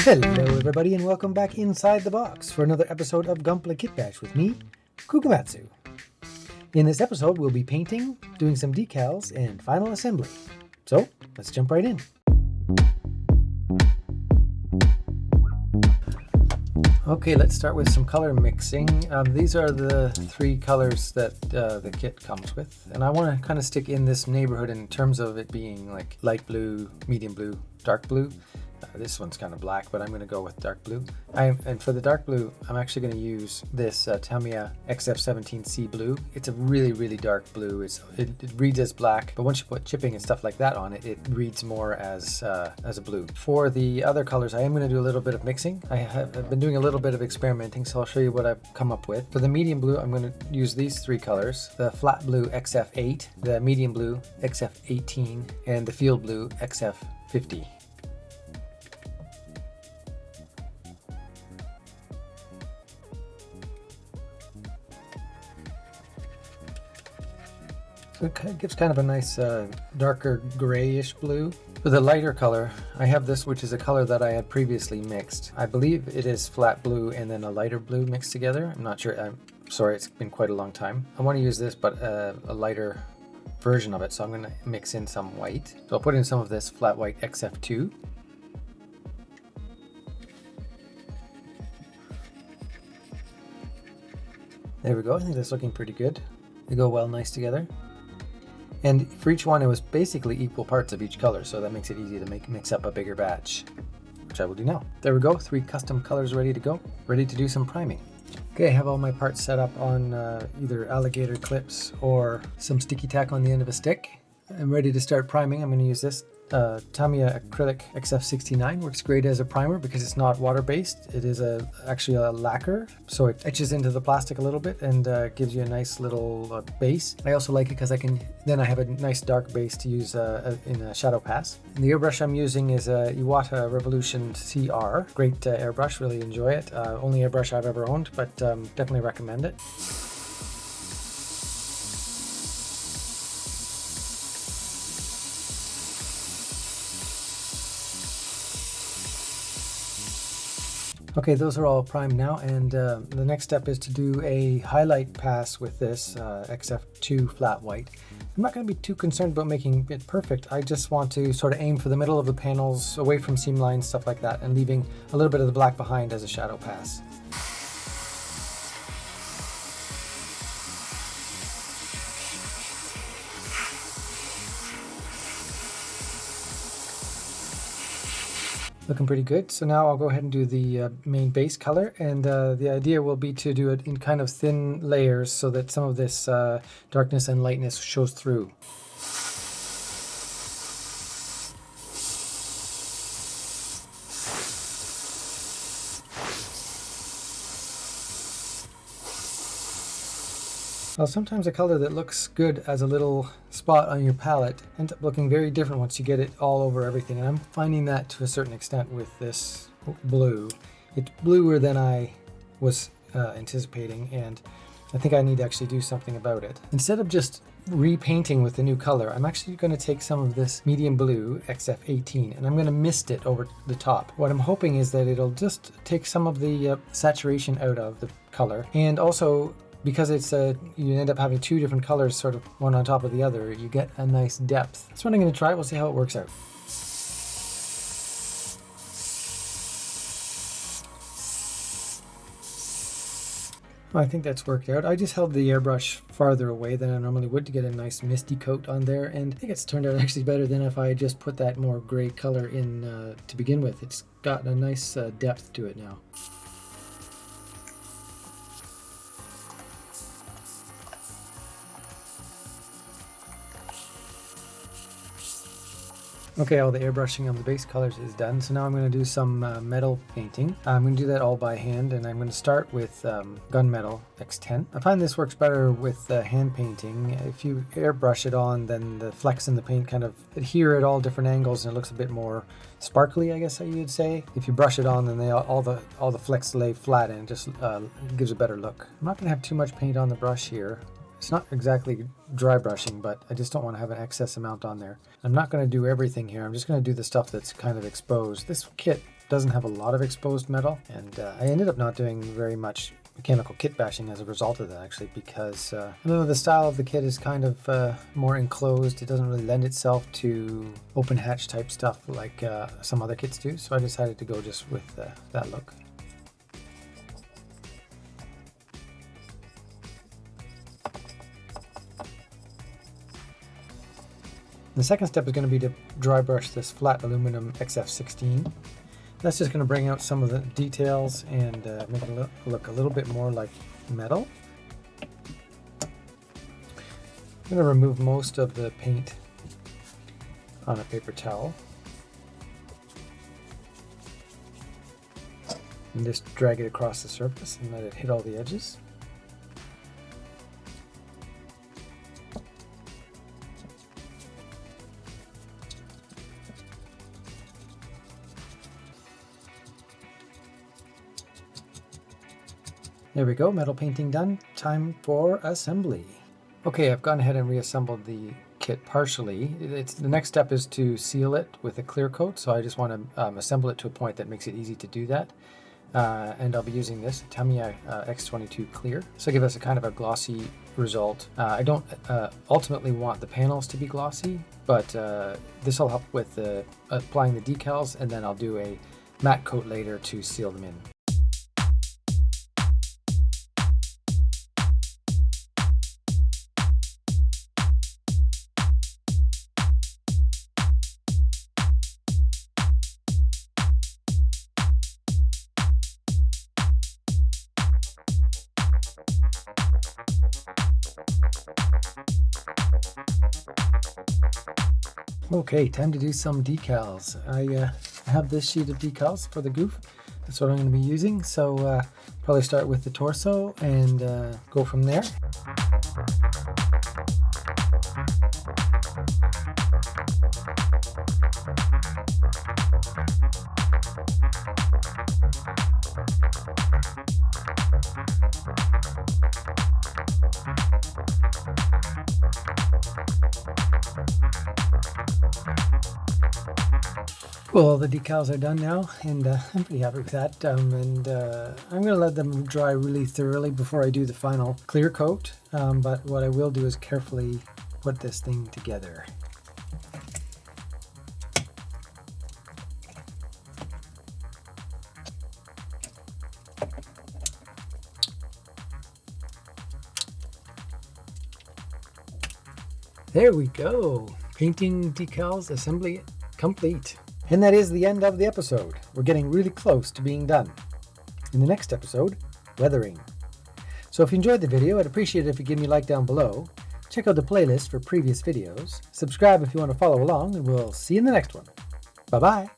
Hello everybody and welcome back inside the box for another episode of Gunpla Kitbash with me, Kukamatsu. In this episode we'll be painting, doing some decals, and final assembly. So let's jump right in. Okay, let's start with some color mixing. These are the three colors that the kit comes with, and I want to kind of stick in this neighborhood in terms of it being like light blue, medium blue, dark blue. This one's kind of black, but I'm going to go with dark blue. And for the dark blue, I'm actually going to use this Tamiya XF17C blue. It's a really dark blue. It reads as black, but once you put chipping and stuff like that on it, it reads more as a blue. For the other colors, I am going to do a little bit of mixing. I've been doing a little bit of experimenting, so I'll show you what I've come up with. For the medium blue, I'm going to use these three colors: the flat blue XF8, the medium blue XF18, and the field blue XF50. It gives kind of a nice darker grayish blue. For the lighter color, I have this, which is a color that I had previously mixed. I believe it is flat blue and then a lighter blue mixed together. I'm not sure. I'm sorry, it's been quite a long time. I want to use this, but a lighter version of it, so I'm going to mix in some white. So I'll put in some of this flat white XF2. There we go. I think that's looking pretty good. They go well nice together. And for each one, it was basically equal parts of each color, so that makes it easy to mix up a bigger batch, which I will do now. There we go, 3 custom colors ready to go, ready to do some priming. Okay, I have all my parts set up on either alligator clips or some sticky tack on the end of a stick. I'm ready to start priming. I'm going to use this Tamiya acrylic XF69. Works great as a primer because it's not water-based. It is actually a lacquer, so it etches into the plastic a little bit and gives you a nice little base. I also like it because I have a nice dark base to use in a shadow pass. And the airbrush I'm using is a Iwata Revolution CR. Great airbrush, really enjoy it. Only airbrush I've ever owned, but definitely recommend it. Okay, those are all primed now, and the next step is to do a highlight pass with this XF2 flat white. I'm not going to be too concerned about making it perfect. I just want to sort of aim for the middle of the panels, away from seam lines, stuff like that, and leaving a little bit of the black behind as a shadow pass. Looking pretty good. So now I'll go ahead and do the main base color, and the idea will be to do it in kind of thin layers so that some of this darkness and lightness shows through. Well, sometimes a color that looks good as a little spot on your palette ends up looking very different once you get it all over everything. And I'm finding that to a certain extent with this blue. It's bluer than I was anticipating, and I think I need to actually do something about it. Instead of just repainting with the new color, I'm actually going to take some of this medium blue XF18 and I'm going to mist it over the top. What I'm hoping is that it'll just take some of the saturation out of the color, and also because it's you end up having 2 different colors sort of one on top of the other, you get a nice depth. That's what I'm going to try. We'll see how it works out. Well, I think that's worked out. I just held the airbrush farther away than I normally would to get a nice misty coat on there, and I think it's turned out actually better than if I just put that more gray color in to begin with. It's got a nice depth to it now. Okay, all the airbrushing on the base colors is done, so now I'm going to do some metal painting. I'm going to do that all by hand, and I'm going to start with gunmetal X10. I find this works better with hand painting. If you airbrush it on, then the flecks in the paint kind of adhere at all different angles, and it looks a bit more sparkly, I guess you'd say. If you brush it on, then all the flecks lay flat, and it just gives a better look. I'm not going to have too much paint on the brush here. It's not exactly dry brushing, but I just don't want to have an excess amount on there. I'm not going to do everything here. I'm just going to do the stuff that's kind of exposed. This kit doesn't have a lot of exposed metal, and I ended up not doing very much mechanical kit bashing as a result of that, actually, because I don't know, the style of the kit is kind of more enclosed. It doesn't really lend itself to open hatch type stuff like some other kits do, so I decided to go just with that look. The second step is going to be to dry brush this flat aluminum XF16. That's just going to bring out some of the details and make it look a little bit more like metal. I'm going to remove most of the paint on a paper towel and just drag it across the surface and let it hit all the edges. There we go, metal painting done. Time for assembly. Okay, I've gone ahead and reassembled the kit partially. The next step is to seal it with a clear coat, so I just want to assemble it to a point that makes it easy to do that. And I'll be using this Tamiya X22 Clear. So give us a kind of a glossy result. I don't ultimately want the panels to be glossy, but this will help with applying the decals, and then I'll do a matte coat later to seal them in. Okay, time to do some decals. I have this sheet of decals for the Gouf. That's what I'm going to be using. So probably start with the torso and go from there. Well, the decals are done now, and I'm pretty happy with that. I'm going to let them dry really thoroughly before I do the final clear coat. But what I will do is carefully put this thing together. There we go. Painting decals assembly complete. And that is the end of the episode. We're getting really close to being done. In the next episode, weathering. So if you enjoyed the video, I'd appreciate it if you give me a like down below. Check out the playlist for previous videos. Subscribe if you want to follow along, and we'll see you in the next one. Bye-bye.